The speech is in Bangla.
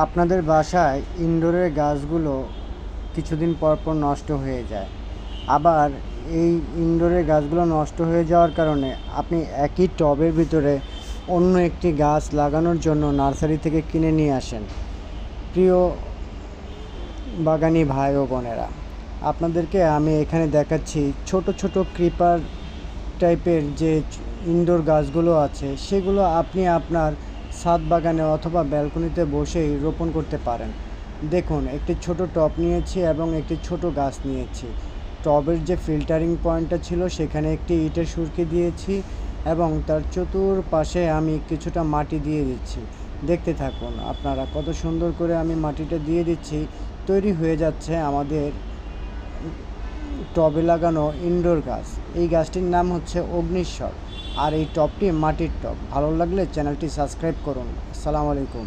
আপনাদের বাসায় ইনডোরের গাছগুলো কিছুদিন পর পর নষ্ট হয়ে যায়। আবার এই ইনডোরের গাছগুলো নষ্ট হয়ে যাওয়ার কারণে আপনি একই টবের ভিতরে অন্য একটি গাছ লাগানোর জন্য নার্সারি থেকে কিনে নিয়ে আসেন। প্রিয় বাগানি ভাই ও বোনেরা, আপনাদেরকে আমি এখানে দেখাচ্ছি ছোট ছোট ক্রিপার টাইপের যে ইনডোর গাছগুলো আছে, সেগুলো আপনি আপনার ছাদ বাগানে অথবা ব্যালকনিতে বসেই রোপণ করতে পারেন। দেখুন, একটি ছোট টব নিয়েছি এবং একটি ছোট গাছ নিয়েছি। টবের যে ফিল্টারিং পয়েন্টটা ছিল সেখানে একটি ইটের সুরকি দিয়েছি এবং তার চতুর্পাশে আমি কিছুটা মাটি দিয়ে দিচ্ছি। দেখতে থাকুন আপনারা কত সুন্দর করে আমি মাটিটা দিয়ে দিচ্ছি। তৈরি হয়ে যাচ্ছে আমাদের টবে লাগানো ইনডোর গাছ। এই গাছটির নাম হচ্ছে অগ্নিশ্বর, আর এই টবটি মাটির টব। ভালো লাগলে চ্যানেলটি সাবস্ক্রাইব করুন। আসসালামু আলাইকুম।